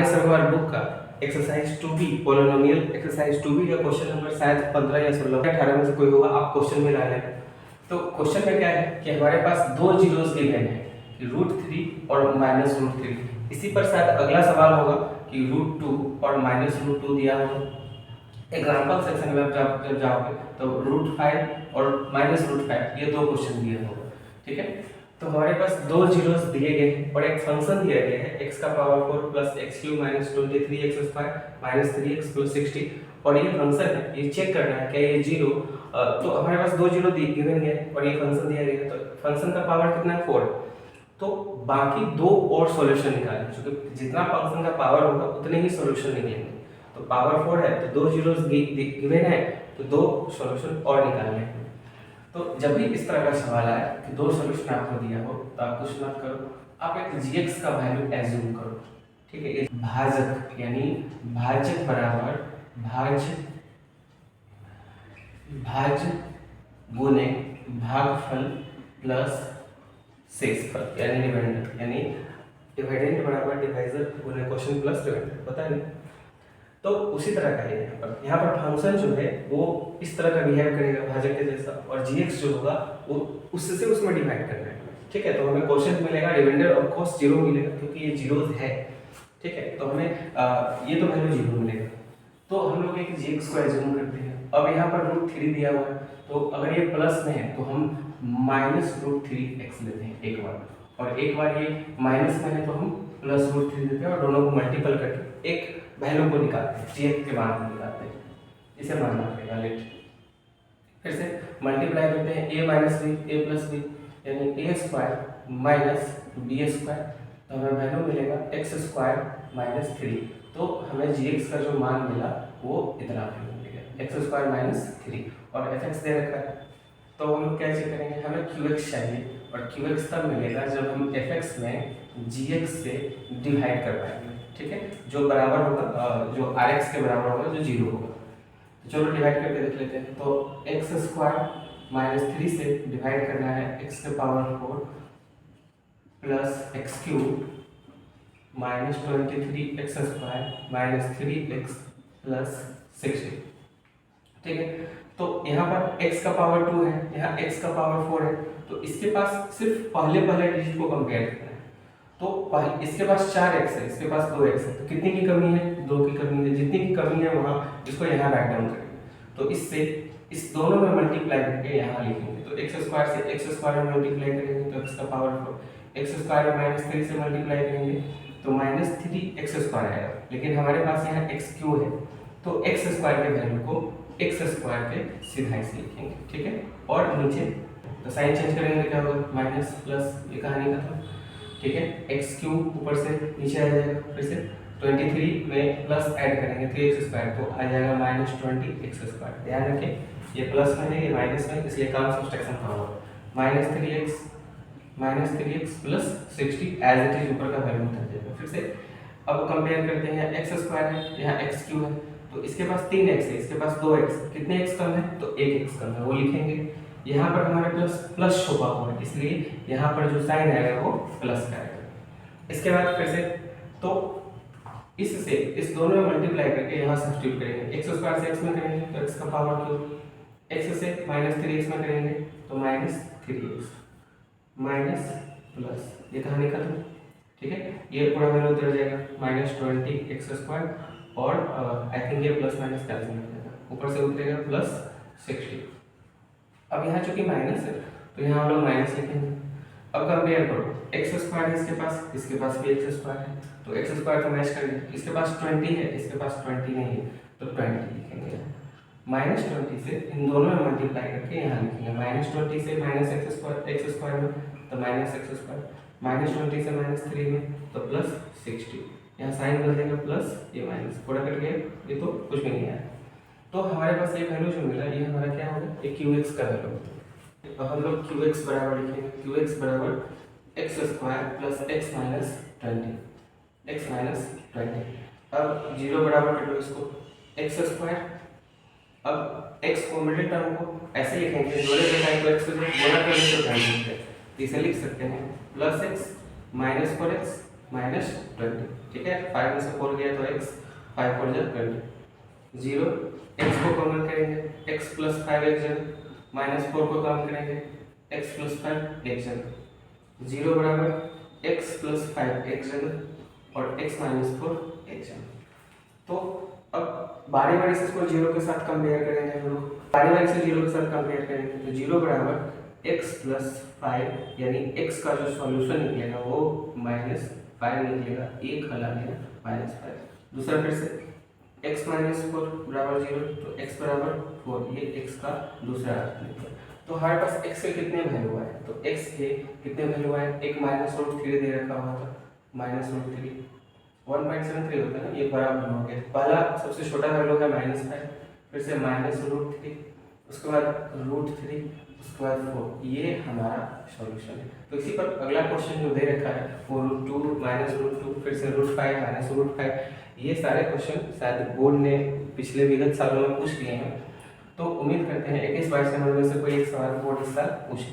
Sir हमारे book का exercise 2B polynomial exercise 2B का क्वेश्चन नंबर शायद 15 या 16 18 में से कोई होगा, आप क्वेश्चन में ला लेना। तो क्वेश्चन में क्या है कि हमारे पास दो जीरोस गिवन है, √3 और -√3। इसी पर शायद अगला सवाल होगा कि √2 और -√2 दिया होगा। एग्जाम्पल सेक्शन में जब जाओगे तो √5 और -√5 ये दो क्वेश्चन दिए होगा। ठीक है, तो हमारे पास दो जीरोस दिए गए हैं और एक फंक्शन दिया गया है x का power 4 plus x³ minus 23x² minus 3x plus 60। और ये फंक्शन है, ये चेक करना है क्या ये जीरो, तो हमारे पास दो जीरो गिवन है और ये फंक्शन दिया गया है, तो फंक्शन का पावर कितना है 4। तो बाकी दो और सॉल्यूशन निकालें, क्योंकि जितना फंक्शन का पावर होगा उतने ही सॉल्यूशन निकलेंगे। तो पावर 4 है तो दो जीरोस गिवन है, तो दो सॉल्यूशन और निकालने हैं। तो जब भी इस तरह का सवाल आए कि दो सॉल्यूशन आपको दिया हो तो आप कुछ मत करो, आप एक gx का वैल्यू एज्यूम करो। ठीक है, भाजक यानी भाजक बराबर भाज्य गुने भागफल प्लस शेषफल यानी डिविडेंड, यानी डिविडेंड बराबर डिवाइजर गुने क्वेश्चन प्लस डिविडेंड, पता है। तो उसी तरह का है यहाँ पर फंक्शन जो है वो इस तरह का बिहेव करेगा भाजक के जैसा, और gx जो होगा वो उससे उसमें डिवाइड करना है। ठीक है, तो हमें क्वेश्चन मिलेगा रिमाइंडर ऑफ कोर्स 0 मिलेगा क्योंकि ये जीरोस है। ठीक है, तो हमें ये तो वैल्यू 0 मिलेगा। तो हम लोग एक gx को एज्यूम करते हैं। अब यहाँ पर √3 दिया हुआ है, तो अगर ये प्लस में है तो हम -√3x लेते हैं एक बार, और एक बार ये माइनस में है तो हम +√3 देते हैं और दोनों को मल्टीपल करके एक वैल्यू को निकालते हैं, gx के मान को निकालते हैं। इसे मानना पड़ेगा लेट, फिर से मल्टीप्लाई करते हैं a minus b a plus b यानी a² माइनस b², तो हमें वैल्यू मिलेगा x² - 3। तो हमें gx का जो मान मिला वो इतना वैल्यू मिलेगा x² - 3, और fx दे रखा है। तो हम लोग क्या चेक करेंगे, हमें qx चाहिए, और qx तब मिलेगा जब हम fx में gx से डिवाइड कर पाएंगे। ठीक है, जो बराबर होगा जो rx के बराबर होगा जो 0 होगा। तो चलो डिवाइड करके देख लेते हैं। तो x² - 3 से डिवाइड करना है x के power 4 plus x³ minus 23x² minus 3x plus 60। ठीक है, तो यहाँ पर x का पावर 2 है, यहाँ x का पावर 4 है, तो इसके पास सिर्फ पहले डिजिट को कंपेयर करना है। तो इसके पास 4x है, इसके पास 2x है, तो कितनी की कमी है, 2 की कमी है। जितनी की कमी है वहाँ इसको यहाँ राइट डाउन करेंगे, तो इससे इस दोनों में मल्टीप्लाई करके यहाँ लिखेंगे। तो x² से x² में मल्टीप्लाई करेंगे तो x का पावर 4, x² - 3 से मल्टीप्लाई करेंगे तो -3x² आएगा, लेकिन हमारे पास यहाँ x³ है, तो x² के वैल्यू को x² के सीधा से लिखेंगे। ठीक है, और नीचे तो साइन चेंज करेंगे तो क्या होगा, माइनस प्लस, ये कहानी खत्म। ठीक है, x³ ऊपर से नीचे आ जाएगा, फिर से 23 में प्लस ऐड करेंगे 3x² तो आ जाएगा -20x²। ध्यान रखें ये प्लस में है ये माइनस में, इसलिए काम सब्सट्रैक्शन का होगा -3x plus 60 as it is ऊपर का वैल्यू उतर जाएगा। फिर से अब कंपेयर करते हैं, x² है यहाँ x³ है, तो इसके पास 3x है, इसके पास 2x, कितने x कम है, तो 1x कम है, वो लिखेंगे। यहाँ पर हमारे प्लस छुपा हुआ है, इसलिए यहाँ पर जो साइन आएगा वो प्लस का आएगा। इसके बाद फिर से तो इससे इस दोनों में मल्टीप्लाई करके यहाँ सब्स्टिट्यूट करेंगे, x² से x में करेंगे तो x का पावर क्यूब, x से -3x में करेंगे तो -3x माइनस प्लस, ये कहानी खत्म। ठीक है, ये पूरा वैल्यू उतर जाएगा -20x² और आई थिंक ये प्लस माइनस कैंसिल हो जाएगा, ऊपर से उतरेगा +60। अब यहाँ चूंकि माइनस है तो यहाँ हम लोग माइनस लिखेंगे। अब कंपेयर करो, x² है इसके पास भी x² है, तो x² तो मैच करेंगे, इसके पास 20 है, इसके पास 20 नहीं है, तो 20 लिखेंगे। -20 से इन दोनों में मल्टीप्लाई करके यहाँ लिखेंगे, -20 से x² में तो -x², -20 से -3 में तो +60, यहाँ साइन बदल देगा प्लस, ये माइनस, थोड़ा कट गया, ये तो कुछ भी नहीं आया। तो हमारे पास ये वैल्यू जो मिला ये हमारा क्या होगा, ये qx का वैल्यू होगा। तो हम लोग qx बराबर लिखेंगे, qx बराबर x² प्लस x माइनस 20। अब 0 बराबर कर लो इसको, x²। अब x को मिडिल टर्म को ऐसे लिखेंगे, जोड़े बनाए तो x को गुणा करने से कैंसिल है, इसे लिख सकते हैं +x - 4x -20, ठीक है। 5 में से 4 गया तो x, 5 4 जा 20, 0 x को कॉमन करेंगे, x + 5 एक जगह, -4 को कॉमन करेंगे, x + 5 एक जगह, 0 बराबर x + 5 एक जगह और x - 4 एक जगह। तो अब बारी बारी से इसको 0 के साथ कंपेयर करेंगे हम लोग, बारी बारी से 0 के साथ कंपेयर करेंगे तो 0 बराबर x + 5 यानी x का जो सॉल्यूशन निकलेगा वो -5 निकलेगा, एक हल आ गया -5। दूसरा फिर से x - 4 बराबर 0 तो x बराबर 4, ये x का दूसरा अर्थ निकला। तो हमारे पास x के कितने वैल्यू आए, तो x के कितने वैल्यू आए, एक -√3 दे रखा हुआ था, -√3 1.73 होता है ना, ये बराबर हो गया। पहला सबसे छोटा वैल्यू है -5, फिर से -√3, उसके बाद √3, उसके बाद 4, ये हमारा सॉल्यूशन है। तो इसी पर अगला क्वेश्चन जो दे रखा है 4√2 -√2 फिर से √5 -√5, ये सारे क्वेश्चन शायद बोर्ड ने पिछले विगत सालों में पूछ लिए हैं। तो उम्मीद करते हैं 21-22 नंबर में से कोई एक सवाल बोर्ड इस साल पूछे।